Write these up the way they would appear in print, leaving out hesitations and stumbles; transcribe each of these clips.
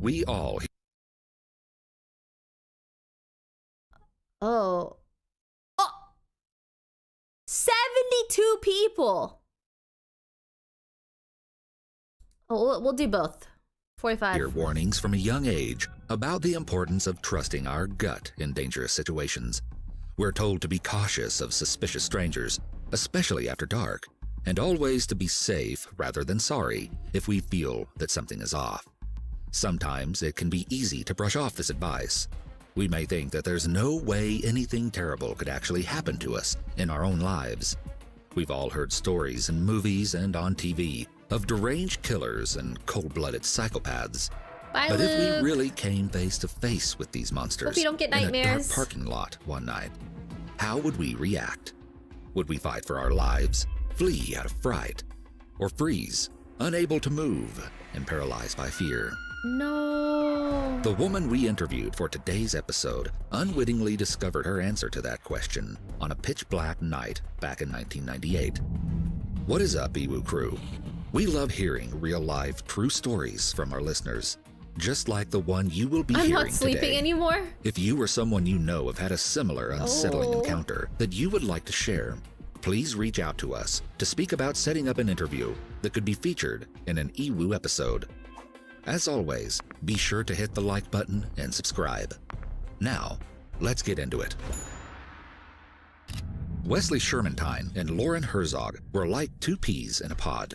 We all... Oh. Oh! 72 people! Oh, we'll do both. 45. hear warnings from a young age about the importance of trusting our gut in dangerous situations. We're told to be cautious of suspicious strangers, especially after dark, and always to be safe rather than sorry if we feel that something is off. Sometimes it can be easy to brush off this advice. We may think that there's no way anything terrible could actually happen to us in our own lives. We've all heard stories in movies and on TV of deranged killers and cold-blooded psychopaths. Bye, But if Luke. we really came face to face with these monsters Hope you don't get in a dark nightmares. parking lot one night, how would we react? Would we fight for our lives, flee out of fright, or freeze, unable to move and paralyzed by fear? No. The woman we interviewed for today's episode unwittingly discovered her answer to that question on a pitch-black night back in 1998. What is up, Iwu crew? We love hearing real-life, true stories from our listeners, just like the one you will be I'm hearing not sleeping today. anymore. If you or someone you know have had a similar unsettling Oh. encounter that you would like to share, please reach out to us to speak about setting up an interview that could be featured in an Iwu episode. As always, be sure to hit the like button and subscribe. Now, let's get into it. Wesley Shermantine and Lauren Herzog were like two peas in a pod.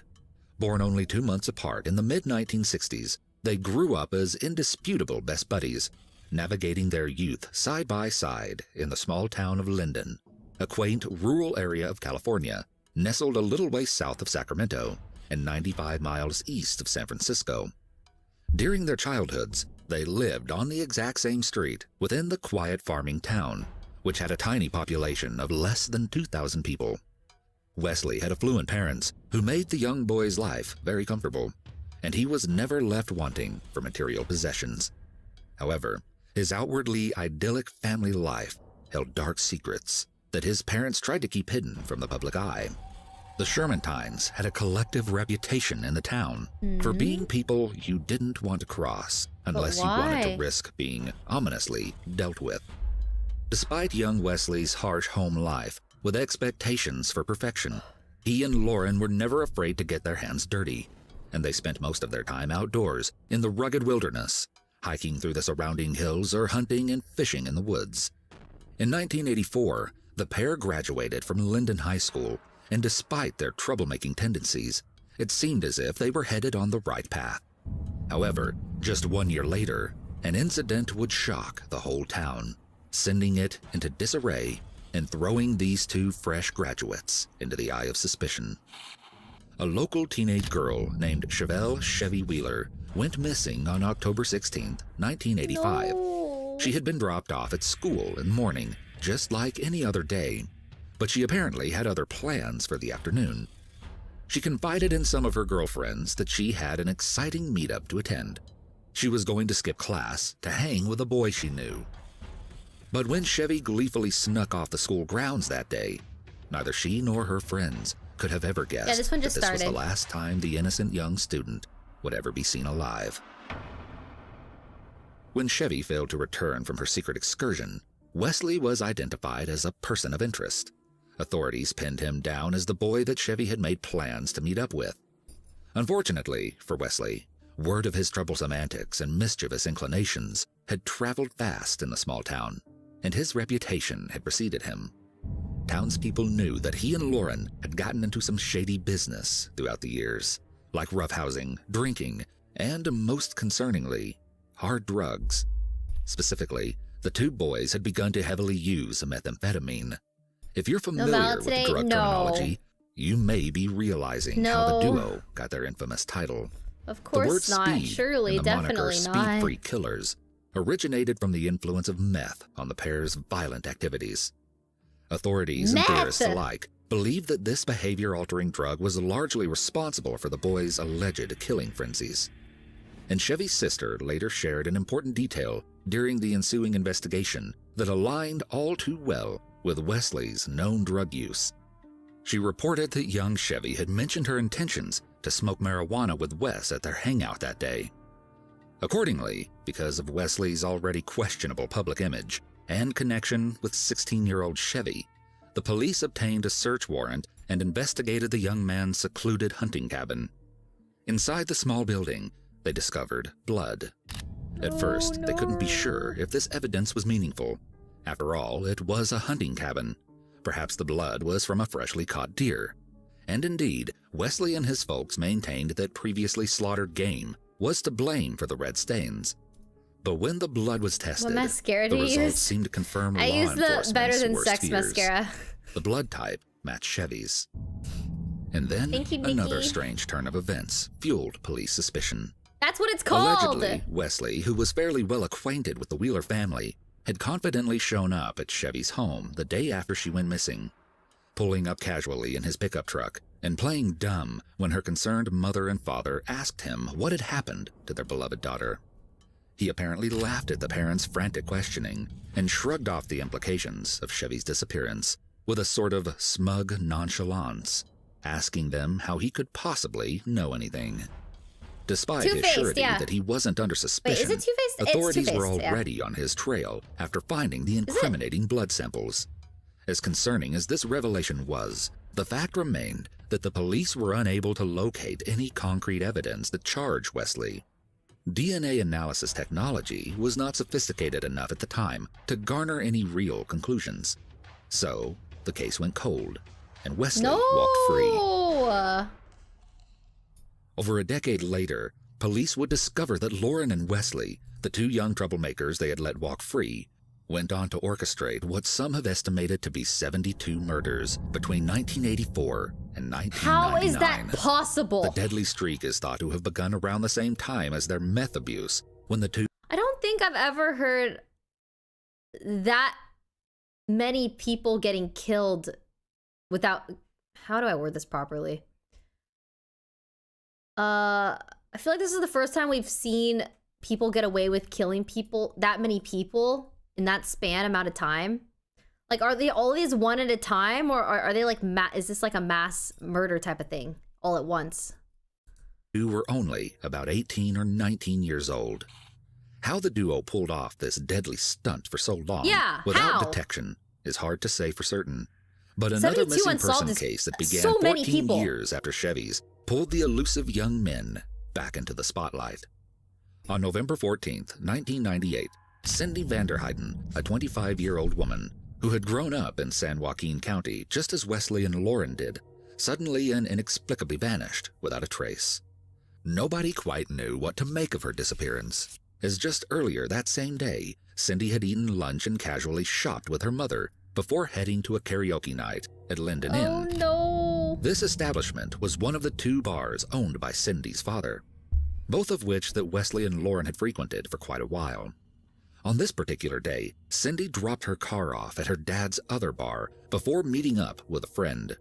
Born only 2 months apart in the mid-1960s, they grew up as indisputable best buddies, navigating their youth side by side in the small town of Linden, a quaint rural area of California, nestled a little way south of Sacramento and 95 miles east of San Francisco. During their childhoods, they lived on the exact same street within the quiet farming town, which had a tiny population of less than 2,000 people. Wesley had affluent parents who made the young boy's life very comfortable, and he was never left wanting for material possessions. However, his outwardly idyllic family life held dark secrets that his parents tried to keep hidden from the public eye. The Shermantines had a collective reputation in the town for being people you didn't want to cross unless you wanted to why? risk being ominously dealt with. Despite young Wesley's harsh home life with expectations for perfection, he and Lauren were never afraid to get their hands dirty, and they spent most of their time outdoors in the rugged wilderness, hiking through the surrounding hills or hunting and fishing in the woods. In 1984, the pair graduated from Linden High School, and despite their troublemaking tendencies, it seemed as if they were headed on the right path. However, just 1 year later, an incident would shock the whole town, sending it into disarray and throwing these two fresh graduates into the eye of suspicion. A local teenage girl named Chevelle Chevy Wheeler went missing on October 16, 1985. No. She had been dropped off at school in the morning, just like any other day, but she apparently had other plans for the afternoon. She confided in some of her girlfriends that she had an exciting meetup to attend. She was going to skip class to hang with a boy she knew. But when Chevy gleefully snuck off the school grounds that day, neither she nor her friends could have ever guessed this one that just this was started. the last time the innocent young student would ever be seen alive. When Chevy failed to return from her secret excursion, Wesley was identified as a person of interest. Authorities pinned him down as the boy that Chevy had made plans to meet up with. Unfortunately for Wesley, word of his troublesome antics and mischievous inclinations had traveled fast in the small town, and his reputation had preceded him. Townspeople knew that he and Lauren had gotten into some shady business throughout the years, like roughhousing, drinking, and, most concerningly, hard drugs. Specifically, the two boys had begun to heavily use methamphetamine. If you're familiar with the today? drug No. terminology, you may be realizing how the No. duo got their infamous title. Of The word course not. speed Surely, and the moniker definitely not. Speed-Free Killers originated from the influence of meth on the pair's violent activities. Authorities and Meth! theorists alike believe that this behavior-altering drug was largely responsible for the boys' alleged killing frenzies. And Chevy's sister later shared an important detail during the ensuing investigation that aligned all too well with Wesley's known drug use. She reported that young Chevy had mentioned her intentions to smoke marijuana with Wes at their hangout that day. Accordingly, because of Wesley's already questionable public image and connection with 16-year-old Chevy, the police obtained a search warrant and investigated the young man's secluded hunting cabin. Inside the small building, they discovered blood. At first, they couldn't be sure if this evidence was meaningful. After all, it was a hunting cabin. Perhaps the blood was from a freshly caught deer. And indeed, Wesley and his folks maintained that previously slaughtered game was to blame for the red stains. But when the blood was tested, What mascara do the you results use? seemed to confirm I law use the enforcement's Better Than worst Sex fears. mascara. The blood type matched Chevy's. And then Thank you, another Nikki. strange turn of events fueled police suspicion. That's what it's called. Allegedly, Wesley, who was fairly well acquainted with the Wheeler family, had confidently shown up at Chevy's home the day after she went missing, pulling up casually in his pickup truck and playing dumb when her concerned mother and father asked him what had happened to their beloved daughter. He apparently laughed at the parents' frantic questioning and shrugged off the implications of Chevy's disappearance with a sort of smug nonchalance, asking them how he could possibly know anything. Despite his Two-Faced, surety yeah. that he wasn't under Wait, suspicion, is it Two-Faced? It's authorities were Two-Faced, yeah. already on his trail after finding the incriminating blood samples. As concerning as this revelation was, the fact remained that the police were unable to locate any concrete evidence that charged Wesley. DNA analysis technology was not sophisticated enough at the time to garner any real conclusions. So, the case went cold, and Wesley walked free. No. Over a decade later, police would discover that Lauren and Wesley, the two young troublemakers they had let walk free, went on to orchestrate what some have estimated to be 72 murders between 1984 and 1999. How is that possible? The deadly streak is thought to have begun around the same time as their meth abuse, when the two I don't think I've ever heard that many people getting killed without. How do I word this properly? I feel like this is the first time we've seen people get away with killing people, that many people in that span amount of time. Like, are they all these one at a time, or are they like is this like a mass murder type of thing all at once? were only about 18 or 19 years old. How the duo pulled off this deadly stunt for so long without how? detection is hard to say for certain. But another 72 missing unsolved person is case that began so many 14 people. years after Chevy's pulled the elusive young men back into the spotlight. On November 14th, 1998, Cindy Vanderheiden, a 25-year-old woman who had grown up in San Joaquin County just as Wesley and Lauren did, suddenly and inexplicably vanished without a trace. Nobody quite knew what to make of her disappearance, as just earlier that same day, Cindy had eaten lunch and casually shopped with her mother before heading to a karaoke night at Linden Inn. Oh no! This establishment was one of the two bars owned by Cindy's father, both of which that Wesley and Lauren had frequented for quite a while. On this particular day, Cindy dropped her car off at her dad's other bar before meeting up with a friend,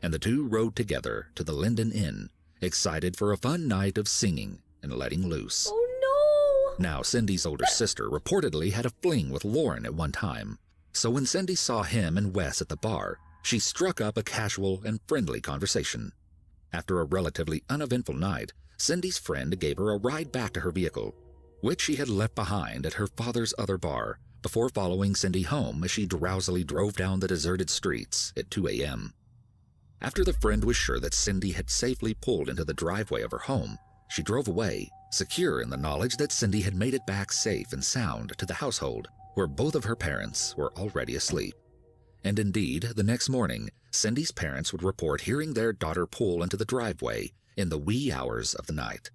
and the two rode together to the Linden Inn, excited for a fun night of singing and letting loose. Oh no! Now, Cindy's older sister reportedly had a fling with Lauren at one time, so when Cindy saw him and Wes at the bar, she struck up a casual and friendly conversation. After a relatively uneventful night, Cindy's friend gave her a ride back to her vehicle, which she had left behind at her father's other bar, before following Cindy home as she drowsily drove down the deserted streets at 2 a.m. After the friend was sure that Cindy had safely pulled into the driveway of her home, she drove away, secure in the knowledge that Cindy had made it back safe and sound to the household, where both of her parents were already asleep. And indeed, the next morning, Cindy's parents would report hearing their daughter pull into the driveway in the wee hours of the night.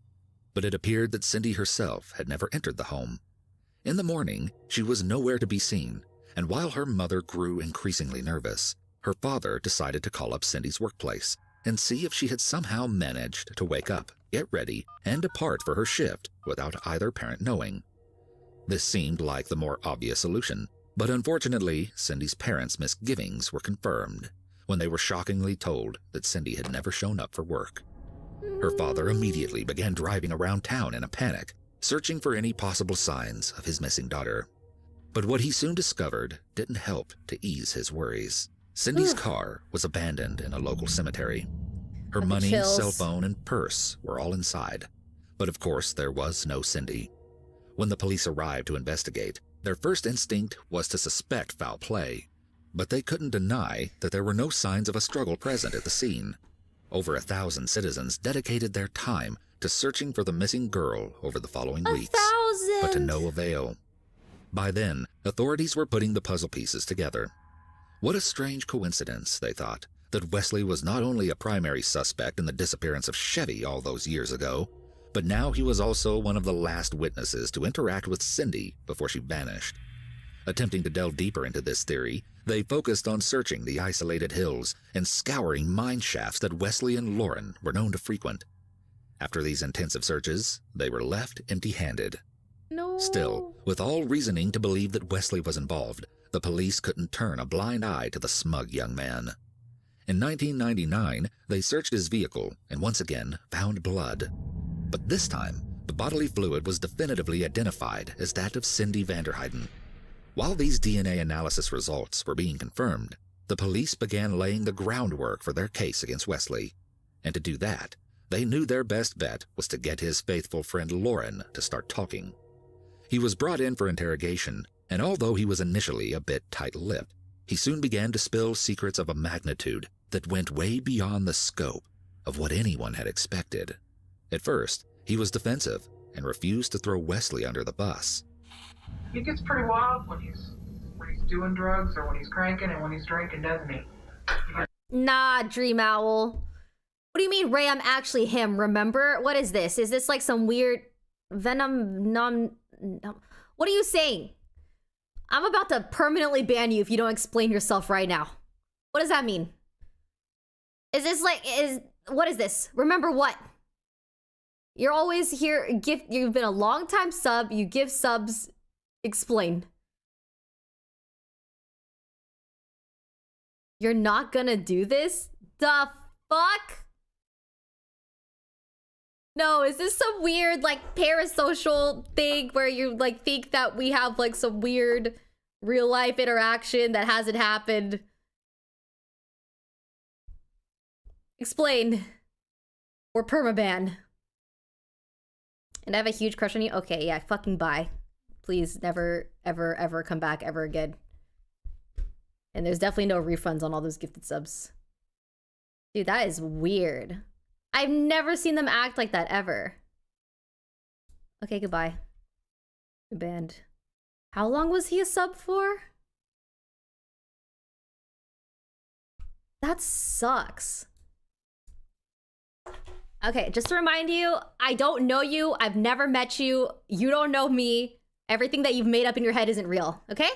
But it appeared that Cindy herself had never entered the home. In the morning, she was nowhere to be seen, and while her mother grew increasingly nervous, her father decided to call up Cindy's workplace and see if she had somehow managed to wake up, get ready, and depart for her shift without either parent knowing. This seemed like the more obvious solution, but unfortunately, Cindy's parents' misgivings were confirmed when they were shockingly told that Cindy had never shown up for work. Her father immediately began driving around town in a panic, searching for any possible signs of his missing daughter. But what he soon discovered didn't help to ease his worries. Cindy's car was abandoned in a local cemetery. Her money, cell phone, and purse were all inside. But of course, there was no Cindy. When the police arrived to investigate, their first instinct was to suspect foul play. But they couldn't deny that there were no signs of a struggle present at the scene. Over 1,000 citizens dedicated their time to searching for the missing girl over the following weeks, 1,000! but to no avail. By then, authorities were putting the puzzle pieces together. What a strange coincidence, they thought, that Wesley was not only a primary suspect in the disappearance of Chevy all those years ago, but now he was also one of the last witnesses to interact with Cindy before she vanished. Attempting to delve deeper into this theory, they focused on searching the isolated hills and scouring mine shafts that Wesley and Lauren were known to frequent. After these intensive searches, they were left empty-handed. No. Still, with all reasoning to believe that Wesley was involved, the police couldn't turn a blind eye to the smug young man. In 1999, they searched his vehicle and once again found blood. But this time, the bodily fluid was definitively identified as that of Cindy Vanderheiden. While these DNA analysis results were being confirmed, the police began laying the groundwork for their case against Wesley. And to do that, they knew their best bet was to get his faithful friend Lauren to start talking. He was brought in for interrogation, and although he was initially a bit tight-lipped, he soon began to spill secrets of a magnitude that went way beyond the scope of what anyone had expected. At first, he was defensive and refused to throw Wesley under the bus. He gets pretty wild when he's doing drugs or when he's cranking and when he's drinking, doesn't he? Nah, Dream Owl. What do you mean, Ray? I'm actually him, remember? What is this? Is this like some weird venom What are you saying? I'm about to permanently ban you if you don't explain yourself right now. What does that mean? Is this like, what is this? Remember what? You're always here, you've been a long time sub, you give subs, explain. You're not gonna do this? The fuck? No, is this some weird like parasocial thing where you like think that we have like some weird real life interaction that hasn't happened? Explain. Or permaban. And I have a huge crush on you? Okay, yeah, fucking bye. Please never, ever, ever come back ever again. And there's definitely no refunds on all those gifted subs. Dude, that is weird. I've never seen them act like that ever. Okay, goodbye. Banned. How long was he a sub for? That sucks. Okay, just to remind you, I don't know you. I've never met you. You don't know me. Everything that you've made up in your head isn't real, okay?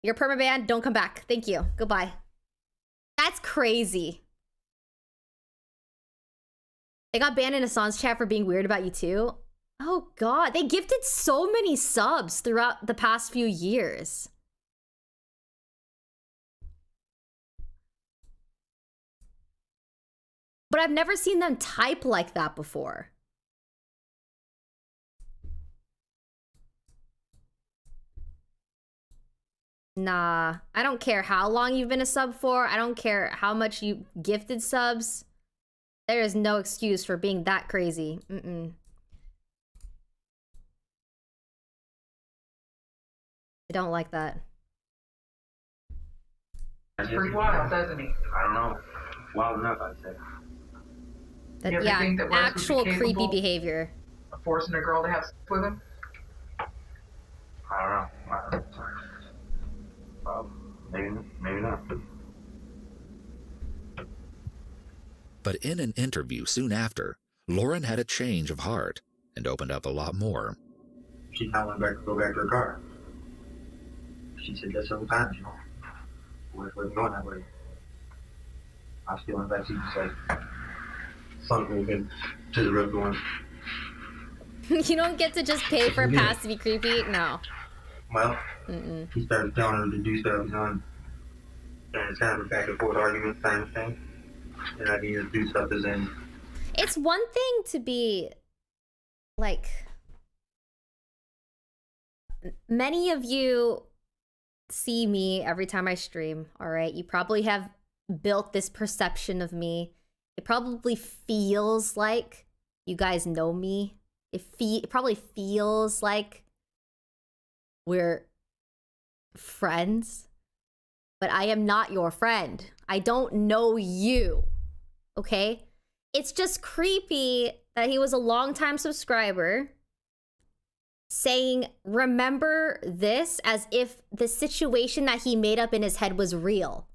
You're permabanned. Don't come back. Thank you. Goodbye. That's crazy. They got banned in Hassan's chat for being weird about you too. Oh god, they gifted so many subs throughout the past few years. But I've never seen them type like that before. Nah, I don't care how long you've been a sub for. I don't care how much you gifted subs. There is no excuse for being that crazy. I don't like that. It's pretty wild, doesn't he? I don't know. Wild enough, I'd say. That, You ever yeah, think that Wes would be actual creepy capable behavior. of forcing a girl to have sex with him? I don't know. Well, maybe not. But in an interview soon after, Lauren had a change of heart and opened up a lot more. She kind of went go back to her car. She said that several times, you know. Wasn't going that way. I was feeling like she just like something into the road going. You don't get to just pay for a pass to be creepy? No. Well, he started telling her to do stuff, you know, and it's kind of a back and forth argument kind of thing. And I needed to do stuff as in. It's one thing to be like, many of you see me every time I stream, all right? You probably have built this perception of me. It probably feels like you guys know me It probably feels like we're friends, but I am not your friend. I don't know you, okay? It's just creepy that he was a longtime subscriber saying, remember this, as if the situation that he made up in his head was real.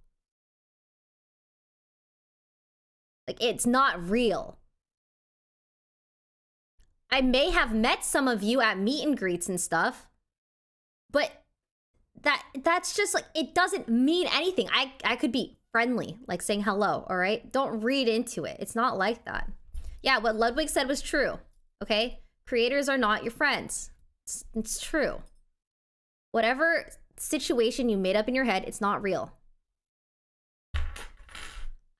Like, it's not real. I may have met some of you at meet and greets and stuff, but that's just like, it doesn't mean anything. I could be friendly, like saying hello, all right? Don't read into it. It's not like that. Yeah, what Ludwig said was true, okay? Creators are not your friends. It's true. Whatever situation you made up in your head, it's not real.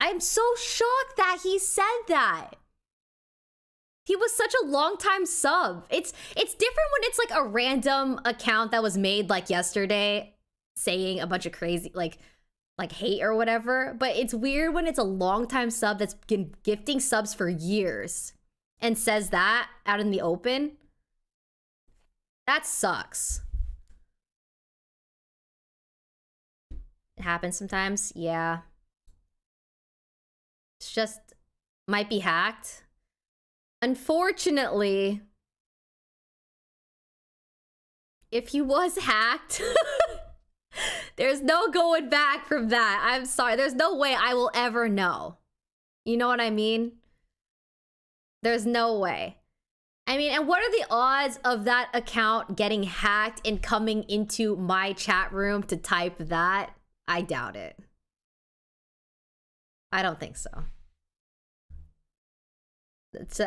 I'm so shocked that he said that. He was such a long time sub. It's different when it's like a random account that was made like yesterday saying a bunch of crazy like hate or whatever, but it's weird when it's a long time sub that's been gifting subs for years and says that out in the open. That sucks. It happens sometimes. Yeah. It's just might be hacked. Unfortunately, if he was hacked, there's no going back from that. I'm sorry. There's no way I will ever know. You know what I mean? There's no way. I mean, and what are the odds of that account getting hacked and coming into my chat room to type that? I doubt it. I don't think so. It's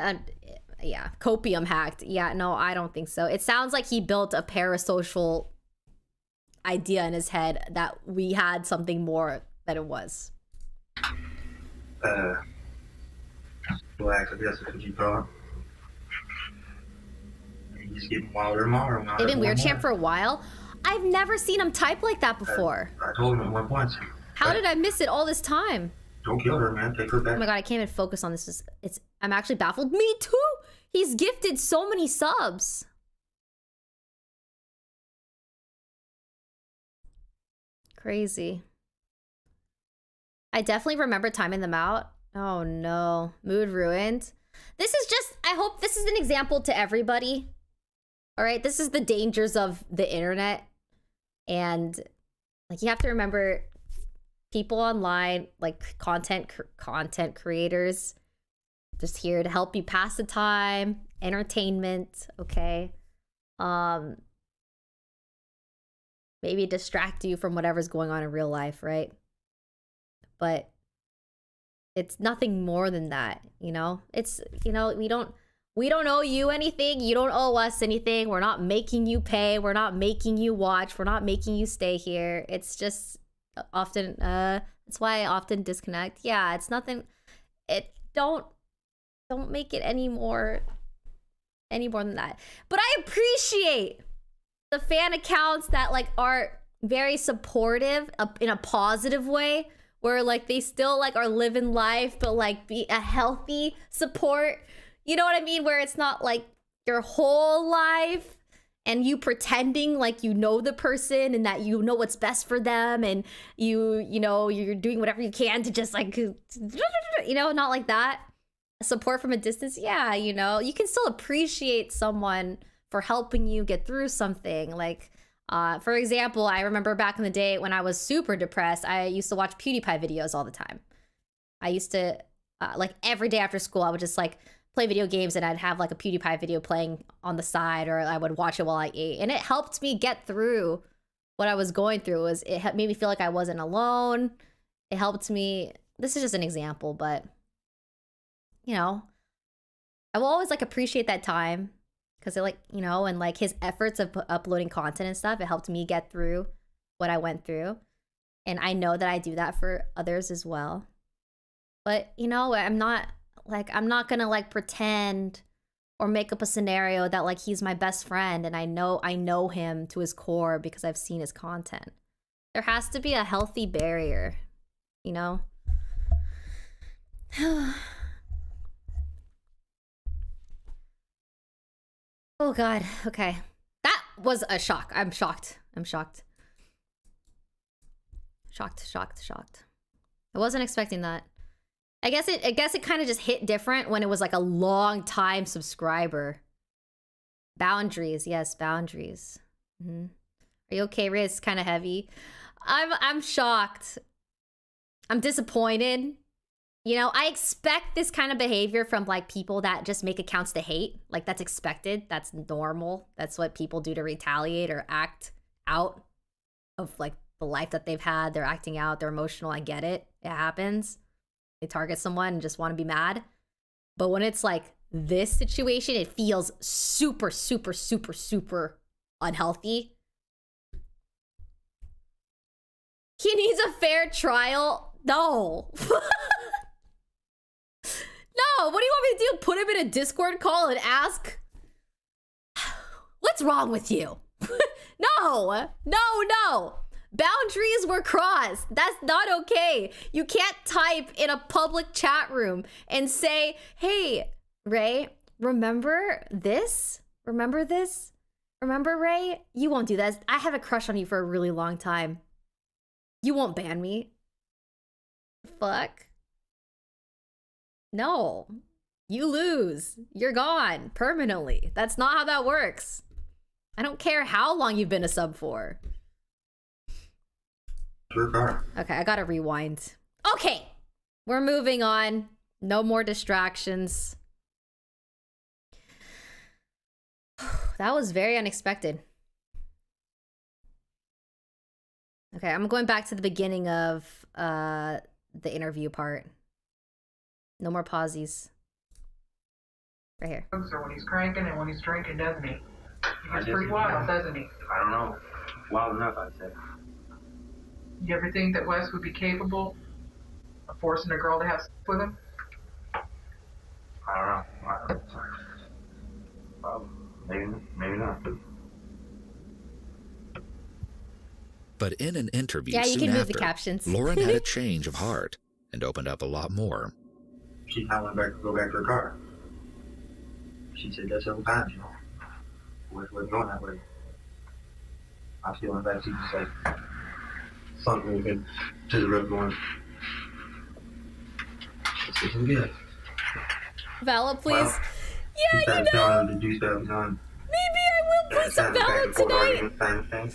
yeah, copium hacked. Yeah, no, I don't think so. It sounds like he built a parasocial idea in his head that we had something more than it was. Relax, I guess, what you thought. You just getting wilder and wilder. They've been Weird Champ for a while. I've never seen him type like that before. I told him at one point. How did I miss it all this time? Don't kill her, man. Take her back. Oh my god, I can't even focus on this. I'm actually baffled. Me too! He's gifted so many subs. Crazy. I definitely remember timing them out. Oh no. Mood ruined. This is just, I hope this is an example to everybody. All right, this is the dangers of the internet. And like, you have to remember, people online, like content creators, just here to help you pass the time, entertainment, okay? Maybe distract you from whatever's going on in real life, right? But it's nothing more than that, you know? It's, you know, we don't owe you anything. You don't owe us anything. We're not making you pay. We're not making you watch. We're not making you stay here. It's just often, that's why I often disconnect. Yeah, it's nothing. Don't make it any more than that. But I appreciate the fan accounts that like are very supportive in a positive way, where like they still like are living life, but like be a healthy support. You know what I mean? Where it's not like your whole life and you pretending like you know the person and that you know what's best for them, and you know, you're doing whatever you can to just like, you know, not like that. Support from a distance. Yeah, you know, you can still appreciate someone for helping you get through something. Like, for example, I remember back in the day when I was super depressed, I used to watch PewDiePie videos all the time. I used to, like every day after school, I would just like play video games and I'd have like a PewDiePie video playing on the side, or I would watch it while I ate. And it helped me get through what I was going through. It made me feel like I wasn't alone. It helped me. This is just an example, but you know, I will always like appreciate that time, because it like, you know, and like his efforts of uploading content and stuff, it helped me get through what I went through. And I know that I do that for others as well. But, you know, I'm not gonna like pretend or make up a scenario that like he's my best friend and I know him to his core because I've seen his content. There has to be a healthy barrier, you know? Oh God. Okay. That was a shock. I'm shocked. I'm shocked. Shocked. I wasn't expecting that. I guess it kind of just hit different when it was like a long time subscriber. Boundaries, yes, boundaries. Are you okay, Riz? It's kind of heavy. I'm shocked. I'm disappointed. You know, I expect this kind of behavior from like people that just make accounts to hate. Like that's expected. That's normal. That's what people do to retaliate or act out of like the life that they've had. They're acting out. They're emotional. I get it. It happens. They target someone and just want to be mad. But when it's like this situation, it feels super, super, super, super unhealthy. He needs a fair trial. No. No, what do you want me to do? Put him in a Discord call and ask? What's wrong with you? No. Boundaries were crossed. That's not okay. You can't type in a public chat room and say, hey, Ray, remember this? Remember this? Remember, Ray? You won't do that. I have a crush on you for a really long time. You won't ban me. Fuck. No. You lose. You're gone permanently. That's not how that works. I don't care how long you've been a sub for. Okay, I gotta rewind. Okay, we're moving on. No more distractions. That was very unexpected. Okay, I'm going back to the beginning of the interview part. No more pauses. Right here. Or when he's cranking and when he's drinking, doesn't he? He gets pretty wild, doesn't he? I don't know. Wild enough, I'd say. You ever think that Wes would be capable of forcing a girl to have sex with him? I don't know. Well, maybe not. But in an interview Yeah, you soon can move after, the captions. Lauren had a change of heart and opened up a lot more. I went back to go back to her car. She said that several times, you know. Wasn't going that way. I was feeling back, she just like something moving to the road going. This isn't good. Vala, please. Well, yeah, you know. Telling her to do stuff, you know, Maybe I will put some Vala tonight. Kind of thing.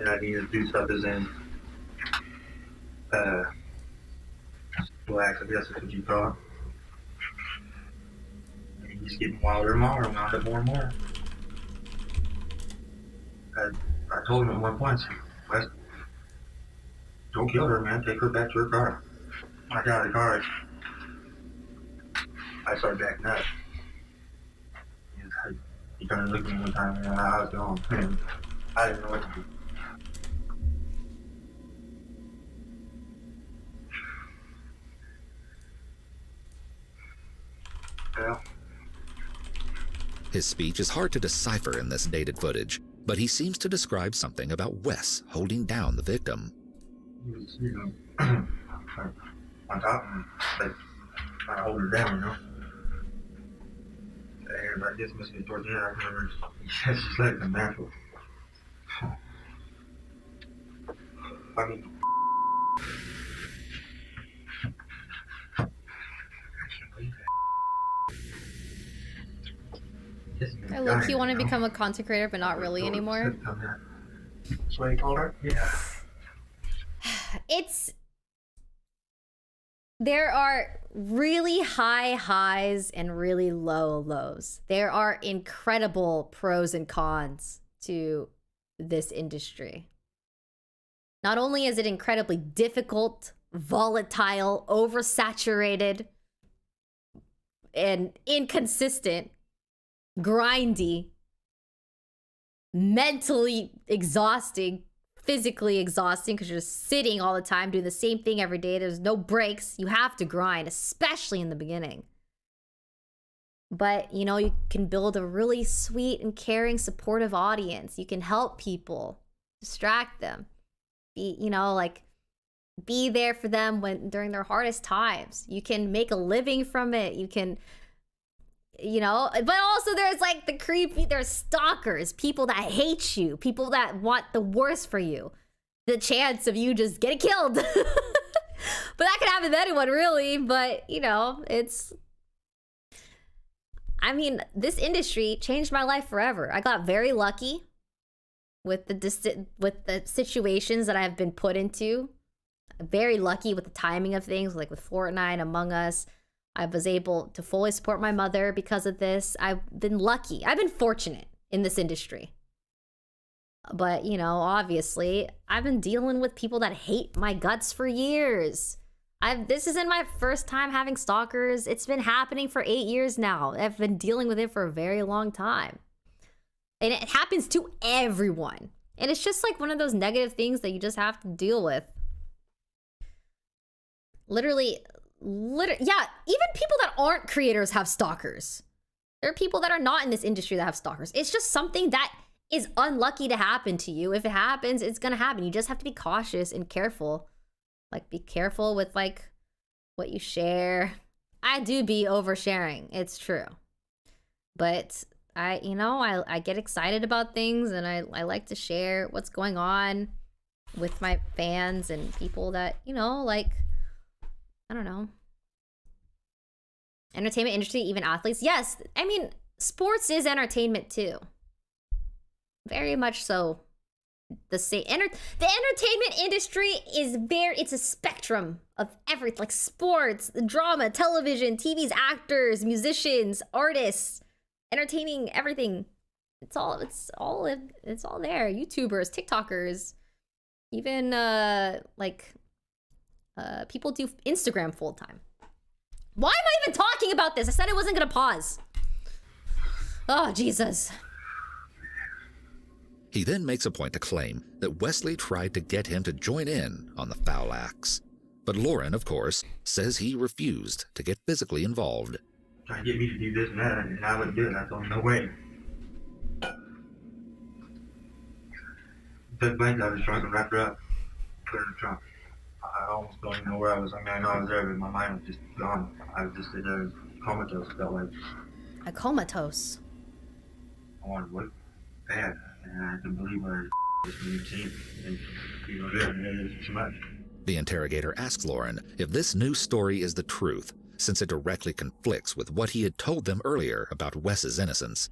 And I need to do stuff as in, relax, I guess that's what you call it. And he's getting wilder and wilder, wound up more and more. I told him at one point, Wes, don't kill her, man. Take her back to her car. I got out of the car. I started backing up. He kind of looked at me one time and I was going, and I didn't know what to do. Well, His speech is hard to decipher in this dated footage, but he seems to describe something about Wes holding down the victim. he was, you know, on top of me, like, trying to hold her down, you know. And I guess must be towards the end, I remember she's like the natural. I mean, I can't believe that. I look, you want to become a content creator, but not really anymore. That's what you called her? Yeah. There are really high highs and really low lows. There are incredible pros and cons to this industry. Not only is it incredibly difficult, volatile, oversaturated, and inconsistent, grindy, mentally exhausting, physically exhausting because you're just sitting all the time doing the same thing every day. There's no breaks. You have to grind, especially in the beginning. But, you know, you can build a really sweet and caring, supportive audience. You can help people, distract them, be there for them during their hardest times. You can make a living from it. You can you know, but also there's like there's stalkers, people that hate you, people that want the worst for you, the chance of you just getting killed. But that could happen to anyone, really. But you know, this industry changed my life forever. I got very lucky with the situations that I've been put into. Very lucky with the timing of things, like with Fortnite, Among Us. I was able to fully support my mother because of this. I've been lucky. I've been fortunate in this industry. But, you know, obviously, I've been dealing with people that hate my guts for years. This isn't my first time having stalkers. It's been happening for 8 years now. I've been dealing with it for a very long time. And it happens to everyone. And it's just like one of those negative things that you just have to deal with. Literally, yeah, even people that aren't creators have stalkers. There are people that are not in this industry that have stalkers. It's just something that is unlucky to happen to you. If it happens, it's gonna happen. You just have to be cautious and careful. Like, be careful with like what you share. I do be oversharing, it's true. But I get excited about things, and I like to share what's going on with my fans and people that, you know, like, I don't know. Entertainment industry, even athletes. Yes, I mean, sports is entertainment too. Very much so. The entertainment industry is it's a spectrum of everything, like sports, drama, television, TVs, actors, musicians, artists, entertaining, everything. It's all there. YouTubers, TikTokers, even people do Instagram full time. Why am I even talking about this? I said I wasn't gonna pause. Oh, Jesus. He then makes a point to claim that Wesley tried to get him to join in on the foul acts. But Lauren, of course, says he refused to get physically involved. Trying to get me to do this and that, and I wouldn't do it. I told him, no way. Took blankets out of the trunk and wrapped her up. Put her in the trunk. I almost don't even know where I was. I mean, I know I was there, but my mind was just gone. I was just there comatose, felt like. A comatose? I wanted to look bad, and I couldn't believe what I just been seeing. And, you know, it was too much. The interrogator asks Lauren if this new story is the truth, since it directly conflicts with what he had told them earlier about Wes's innocence.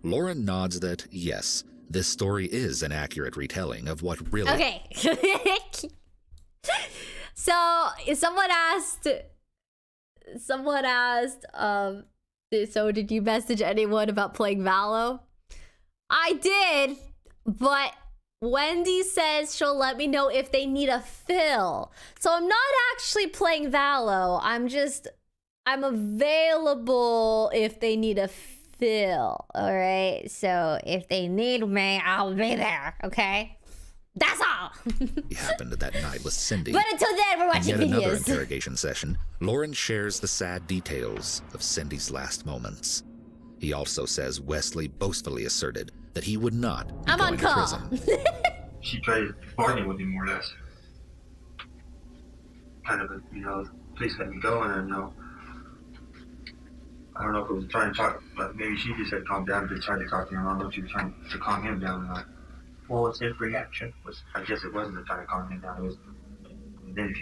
Lauren nods that, yes, this story is an accurate retelling of what really... Okay. So, someone asked, so did you message anyone about playing Valo? I did, but Wendy says she'll let me know if they need a fill. So I'm not actually playing Valo. I'm available if they need a fill. All right. So if they need me, I'll be there. Okay. That's all. It happened that night with Cindy. But until then, we're watching in yet another videos. interrogation session, Lauren shares the sad details of Cindy's last moments. He also says Wesley boastfully asserted that he would not be I'm going on to call. prison. She tried to bargain with me more or less. Kind of, please let me go, and I know. I don't know if it was trying to talk, but maybe she just said calm down, just tried to talk to him. I don't know if she was trying to calm him down or not. What was his reaction? I guess it wasn't trying to calm him down. It was, and then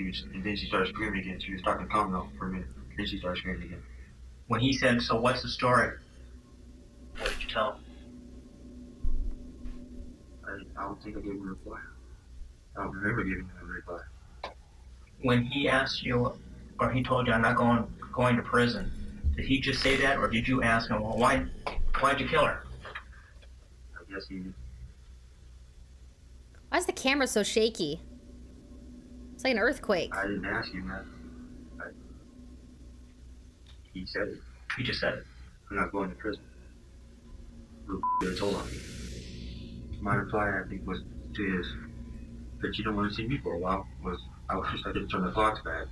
she started screaming again. She was talking calm though for a minute. Then she started screaming again. When he said, so what's the story? What did you tell him? I don't think I gave him a reply. I don't remember giving him a reply. When he asked you, or he told you, I'm not going to prison, did he just say that, or did you ask him, well, why'd you kill her? I guess he... Why is the camera so shaky? It's like an earthquake. I didn't ask him that. He said it. He just said it. I'm not going to prison. I told him. My reply, I think, was to his, that you don't want to see me for a while, was, I wish I could turn the clocks back.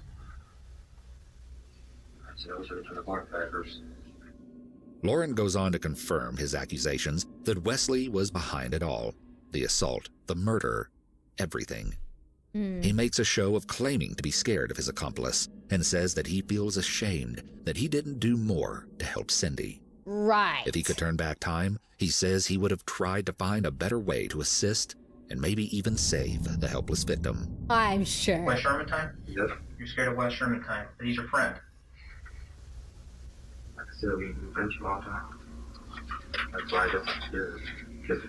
I said, I wish I could turn the clocks back first. Lauren goes on to confirm his accusations that Wesley was behind it all. The assault, the murder, everything. He makes a show of claiming to be scared of his accomplice and says that he feels ashamed that he didn't do more to help Cindy. Right. If he could turn back time, he says he would have tried to find a better way to assist and maybe even save the helpless victim. I'm sure. Wes Sherman time? Yep. You're scared of Wes Sherman time, but he's your friend. Like I said, we've been friends for a long time. That's why I guess I'm scared. Because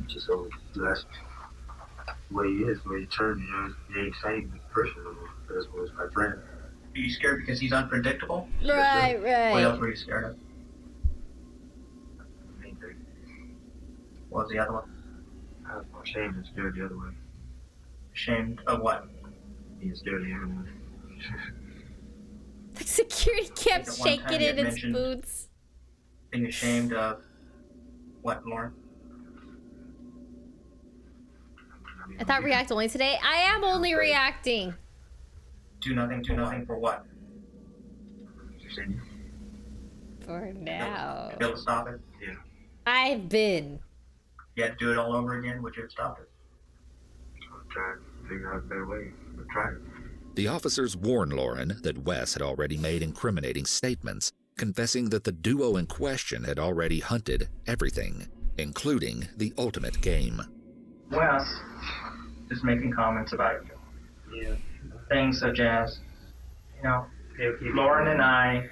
just so that's the way he is, the way he turned, you know, he ain't same person no more. That's was my friend. Are you scared because he's unpredictable? Right, What right. else were you scared of? Main thing. What was the other one? I was more ashamed and scared the other way. Ashamed of what? Being scared of the other way. The security kept At one time shaking you in had its mentioned- boots. Being ashamed of what, Lauren? I thought react only today. I am only reacting. Do nothing for what? For now. Be able to stop it? Yeah. I've been. You had to do it all over again, would you have stopped it? I'm trying to figure out a better way. I'm trying. The officers warned Lauren that Wes had already made incriminating statements, confessing that the duo in question had already hunted everything, including the ultimate game. Wes is making comments about you. Yeah. Things such as, you know, Lauren and I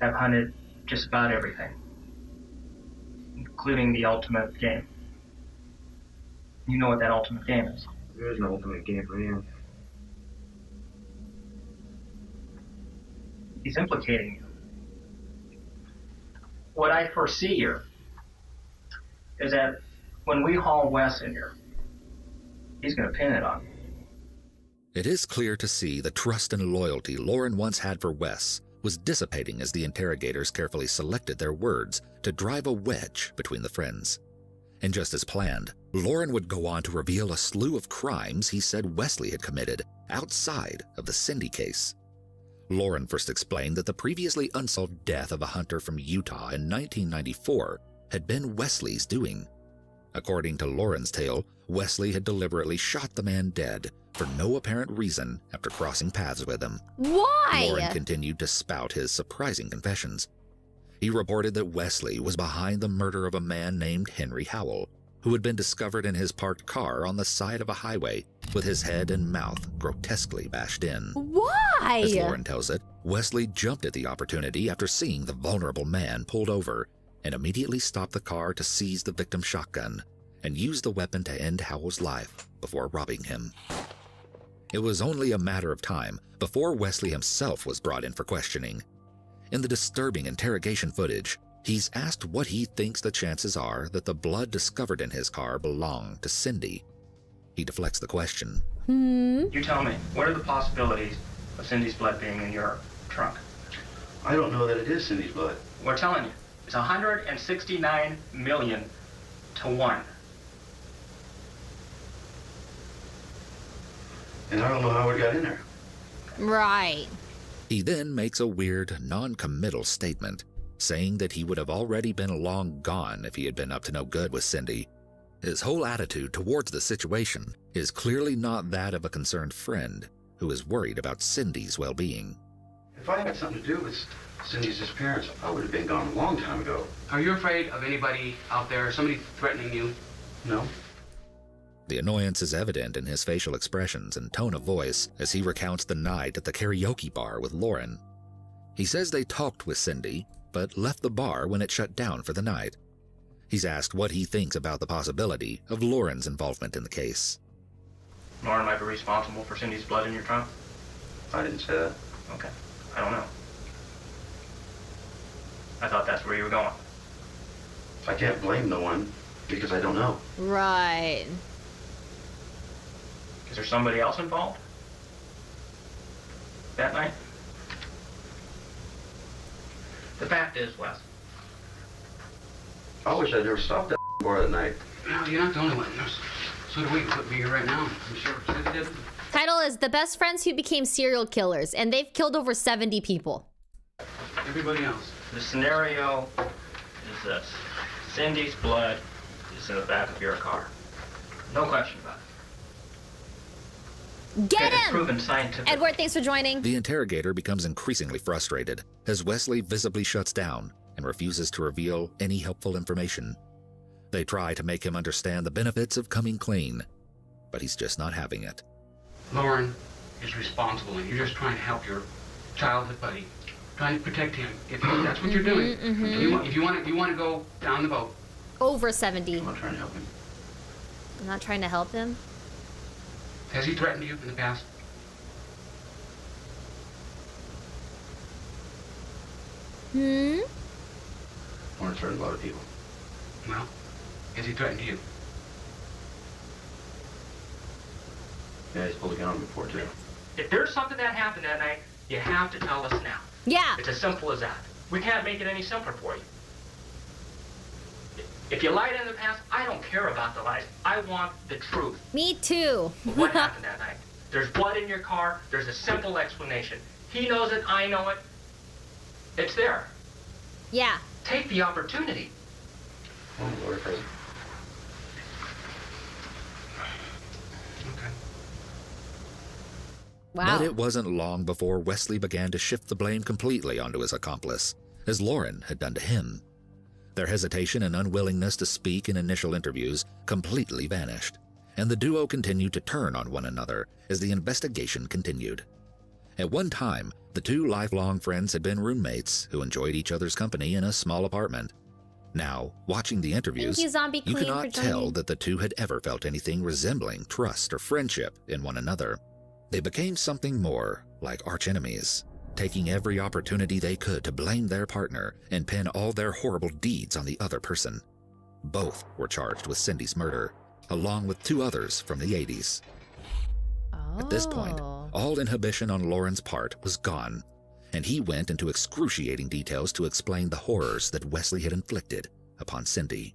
have hunted just about everything, including the ultimate game. You know what that ultimate game is. There is no ultimate game for him. He's implicating you. What I foresee here is that when we haul Wes in here, he's going to pin it on you. It is clear to see the trust and loyalty Lauren once had for Wes was dissipating as the interrogators carefully selected their words to drive a wedge between the friends. And just as planned, Lauren would go on to reveal a slew of crimes he said Wesley had committed outside of the Cindy case. Lauren first explained that the previously unsolved death of a hunter from Utah in 1994 had been Wesley's doing. According to Lauren's tale, Wesley had deliberately shot the man dead for no apparent reason after crossing paths with him. Why? Lauren continued to spout his surprising confessions. He reported that Wesley was behind the murder of a man named Henry Howell, who had been discovered in his parked car on the side of a highway with his head and mouth grotesquely bashed in. Why? As Lauren tells it, Wesley jumped at the opportunity after seeing the vulnerable man pulled over and immediately stopped the car to seize the victim's shotgun and use the weapon to end Howell's life before robbing him. It was only a matter of time before Wesley himself was brought in for questioning. In the disturbing interrogation footage, he's asked what he thinks the chances are that the blood discovered in his car belonged to Cindy. He deflects the question. You tell me, what are the possibilities of Cindy's blood being in your trunk? I don't know that it is Cindy's blood. We're telling you, it's 169 million to 1. And I don't know how it got in there. Right. He then makes a weird, non-committal statement, saying that he would have already been long gone if he had been up to no good with Cindy. His whole attitude towards the situation is clearly not that of a concerned friend who is worried about Cindy's well-being. If I had something to do with Cindy's disappearance, I would have been gone a long time ago. Are you afraid of anybody out there, somebody threatening you? No? The annoyance is evident in his facial expressions and tone of voice as he recounts the night at the karaoke bar with Lauren. He says they talked with Cindy, but left the bar when it shut down for the night. He's asked what he thinks about the possibility of Lauren's involvement in the case. Lauren might be responsible for Cindy's blood in your trunk? I didn't say that. Okay, I don't know. I thought that's where you were going. I can't blame no one because I don't know. Right. Is there somebody else involved that night? The fact is, Wes, I wish I'd never stopped that bar that night. No, you're not the only one. So do we. We're here right now. I'm sure Cindy did. Title is The Best Friends Who Became Serial Killers, and they've killed over 70 people. Everybody else. the scenario is this. Cindy's blood is in the back of your car. No question about it. Get It's him! proven scientific. Edward, thanks for joining. The interrogator becomes increasingly frustrated as Wesley visibly shuts down and refuses to reveal any helpful information. They try to make him understand the benefits of coming clean, but he's just not having it. Lauren is responsible, and you're just trying to help your childhood buddy, trying to protect him. If that's what you're doing, if you want to go down the boat. Over 70. I'm not trying to help him. I'm not trying to help him. Has he threatened you in the past? Lauren's threatened a lot of people. Well, has he threatened you? Yeah, he's pulled a gun on me before, too. If there's something that happened that night, you have to tell us now. Yeah. It's as simple as that. We can't make it any simpler for you. If you lied in the past, I don't care about the lies. I want the truth Me too. of what happened that night. There's blood in your car. There's a simple explanation. He knows it. I know it. It's there. Yeah. Take the opportunity. Well, Laura, crazy. Okay. Wow. But it wasn't long before Wesley began to shift the blame completely onto his accomplice, as Lauren had done to him. Their hesitation and unwillingness to speak in initial interviews completely vanished, and the duo continued to turn on one another as the investigation continued. At one time, the two lifelong friends had been roommates who enjoyed each other's company in a small apartment. Now, watching the interviews, Thank you, Zombie you Queen, cannot for joining. tell that the two had ever felt anything resembling trust or friendship in one another. They became something more like archenemies, taking every opportunity they could to blame their partner and pin all their horrible deeds on the other person. Both were charged with Cindy's murder, along with two others from the 80s. At this point, all inhibition on Lauren's part was gone, and he went into excruciating details to explain the horrors that Wesley had inflicted upon Cindy.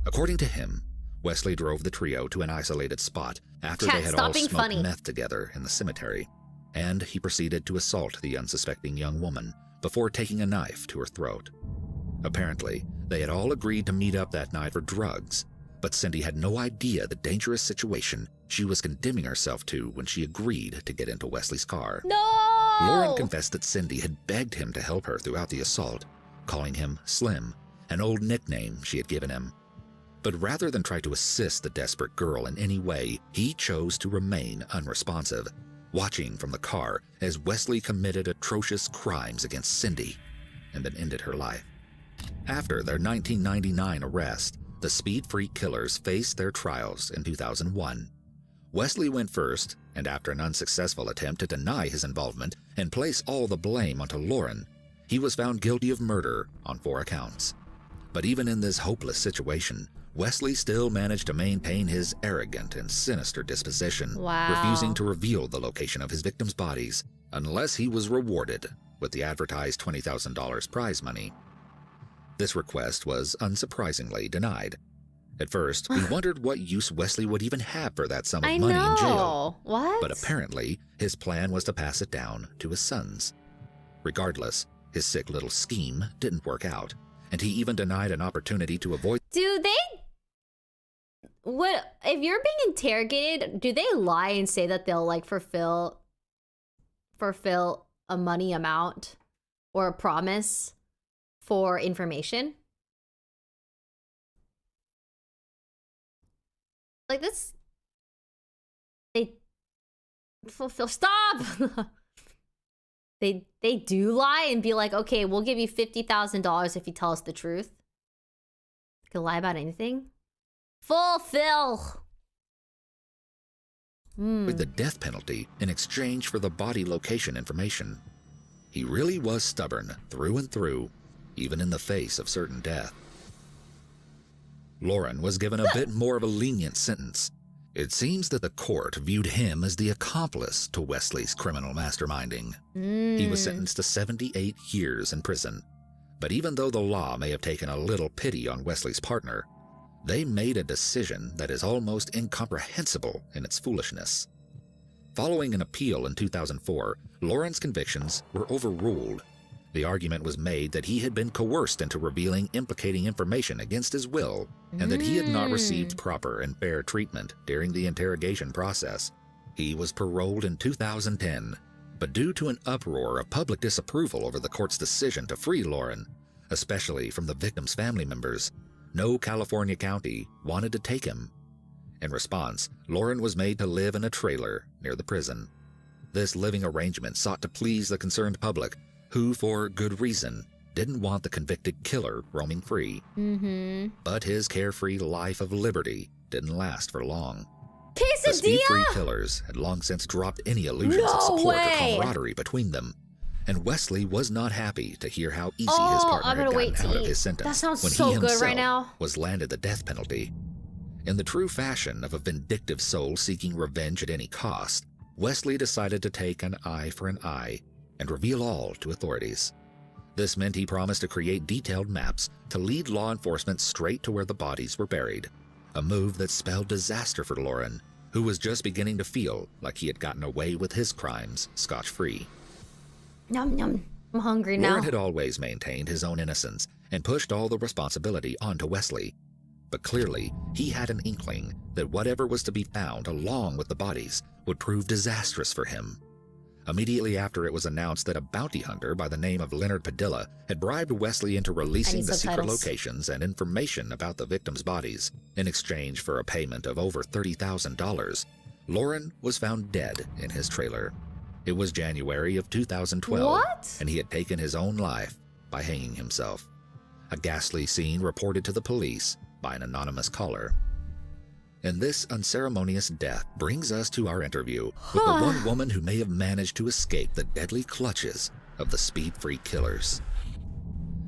According to him, Wesley drove the trio to an isolated spot after Chat, they had stop all being smoked funny. meth together in the cemetery, and he proceeded to assault the unsuspecting young woman before taking a knife to her throat. Apparently, they had all agreed to meet up that night for drugs, but Cindy had no idea the dangerous situation she was condemning herself to when she agreed to get into Wesley's car. No! Lauren confessed that Cindy had begged him to help her throughout the assault, calling him Slim, an old nickname she had given him. But rather than try to assist the desperate girl in any way, he chose to remain unresponsive, watching from the car as Wesley committed atrocious crimes against Cindy and then ended her life. After their 1999 arrest, the Speed Freak killers faced their trials in 2001. Wesley went first, and after an unsuccessful attempt to deny his involvement and place all the blame onto Lauren, he was found guilty of murder on 4 accounts. But even in this hopeless situation, Wesley still managed to maintain his arrogant and sinister disposition, Wow. refusing to reveal the location of his victims' bodies unless he was rewarded with the advertised $20,000 prize money. This request was unsurprisingly denied. At first, we wondered what use Wesley would even have for that sum of I money know. in jail. What? But apparently, his plan was to pass it down to his sons. Regardless, his sick little scheme didn't work out, and he even denied an opportunity to avoid Do they? What if you're being interrogated? Do they lie and say that they'll like fulfill a money amount or a promise for information? Like this, they fulfill. Stop. They do lie and be like, okay, we'll give you $50,000 if you tell us the truth. They can lie about anything. Fulfill. with the death penalty in exchange for the body location information. He really was stubborn through and through, even in the face of certain death. Lauren was given a bit more of a lenient sentence. It seems that the court viewed him as the accomplice to Wesley's criminal masterminding. He was sentenced to 78 years in prison. But even though the law may have taken a little pity on Wesley's partner, they made a decision that is almost incomprehensible in its foolishness. Following an appeal in 2004, Lauren's convictions were overruled. The argument was made that he had been coerced into revealing implicating information against his will, and that he had not received proper and fair treatment during the interrogation process. He was paroled in 2010, but due to an uproar of public disapproval over the court's decision to free Lauren, especially from the victim's family members, no California county wanted to take him. In response, Lauren was made to live in a trailer near the prison. This living arrangement sought to please the concerned public, who, for good reason, didn't want the convicted killer roaming free. But his carefree life of liberty didn't last for long. The Quesadilla? speed-free killers had long since dropped any illusions of No support way. or camaraderie between them, and Wesley was not happy to hear how easy his Oh, partner I'm had gonna wait gotten to out of eat. his sentence That sounds when so he good himself right now. was landed the death penalty. In the true fashion of a vindictive soul seeking revenge at any cost, Wesley decided to take an eye for an eye and reveal all to authorities. This meant he promised to create detailed maps to lead law enforcement straight to where the bodies were buried, a move that spelled disaster for Lauren, who was just beginning to feel like he had gotten away with his crimes scotch-free. Yum, yum. I'm hungry now. Lauren had always maintained his own innocence and pushed all the responsibility onto Wesley. But clearly, he had an inkling that whatever was to be found along with the bodies would prove disastrous for him. Immediately after it was announced that a bounty hunter by the name of Leonard Padilla had bribed Wesley into releasing the secret subtitles. locations and information about the victims' bodies in exchange for a payment of over $30,000, Lauren was found dead in his trailer. It was January of 2012, What? and he had taken his own life by hanging himself. A ghastly scene reported to the police by an anonymous caller. And this unceremonious death brings us to our interview with the one woman who may have managed to escape the deadly clutches of the speed-free killers.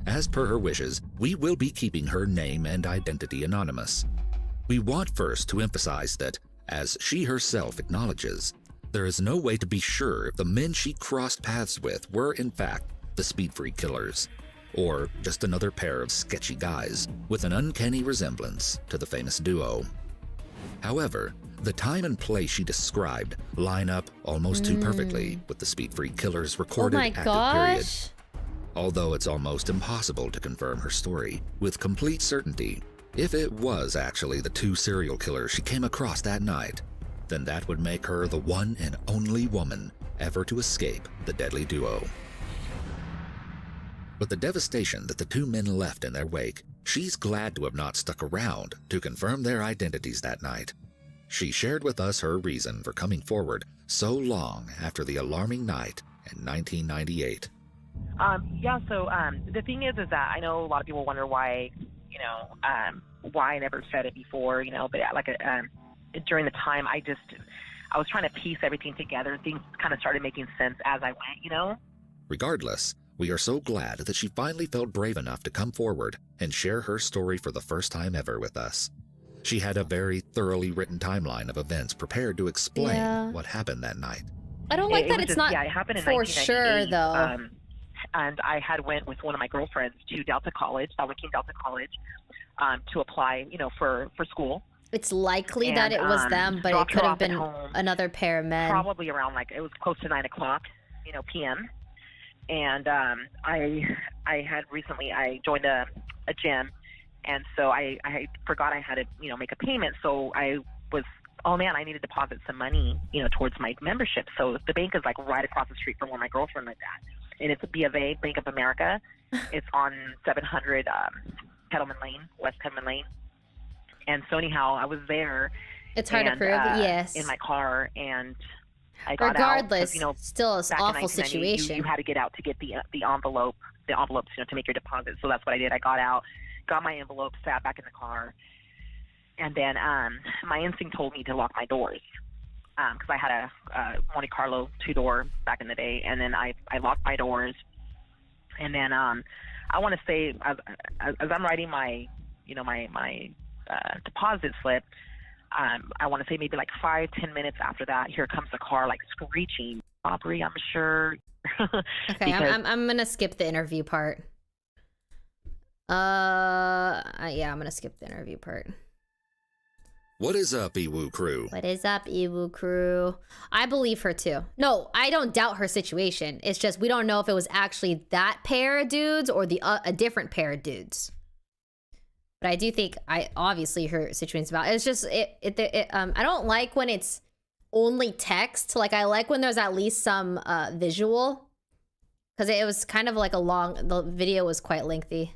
As per her wishes, we will be keeping her name and identity anonymous. We want first to emphasize that, as she herself acknowledges, there is no way to be sure if the men she crossed paths with were in fact the speed-free killers, or just another pair of sketchy guys with an uncanny resemblance to the famous duo. However, the time and place she described line up almost too perfectly with the speed-free killer's recorded Oh my active gosh. period. Although it's almost impossible to confirm her story with complete certainty, if it was actually the two serial killers she came across that night, then that would make her the one and only woman ever to escape the deadly duo. With the devastation that the two men left in their wake, she's glad to have not stuck around to confirm their identities that night. She shared with us her reason for coming forward so long after the alarming night in 1998. The thing is that I know a lot of people wonder why, why I never said it before, but during the time I was trying to piece everything together. Things kind of started making sense as I went, Regardless, we are so glad that she finally felt brave enough to come forward and share her story for the first time ever with us. She had a very thoroughly written timeline of events prepared to explain what happened that night. I don't like that it's not it happened in for sure, 1998, though. And I had went with one of my girlfriends to Delta College, Salva King Delta College, to apply, for school. It's likely And, that it was them, but it dropped her could have off at been home, another pair of men. Probably around it was close to 9 o'clock, p.m. And I had recently I joined a gym, and so I forgot I had to make a payment. So I was, oh man, I need to deposit some money towards my membership. So the bank is right across the street from where my girlfriend lived at, and it's a B of A, Bank of America. It's on 700 Kettleman Lane, West Kettleman Lane. And so anyhow, I was there. It's hard to prove, yes. In my car, and I got Regardless, out, still an back in awful 1998, situation. You had to get out to get the envelopes, to make your deposit. So that's what I did. I got out, got my envelope, sat back in the car, and then my instinct told me to lock my doors because I had a Monte Carlo 2-door back in the day, and then I locked my doors, and then I want to say as I'm writing my my deposit slip. I want to say maybe 5-10 minutes after that, here comes the car screeching. Aubrey, I'm sure. Okay, I'm gonna skip the interview part. Yeah, I'm gonna skip the interview part. What is up, Iwu crew? What is up, Iwu crew? I believe her too. No, I don't doubt her situation. It's just we don't know if it was actually that pair of dudes or a different pair of dudes. But I do think obviously her situation's about. It's just I don't like when it's only text. Like I like when there's at least some visual, because it was kind of like the video was quite lengthy.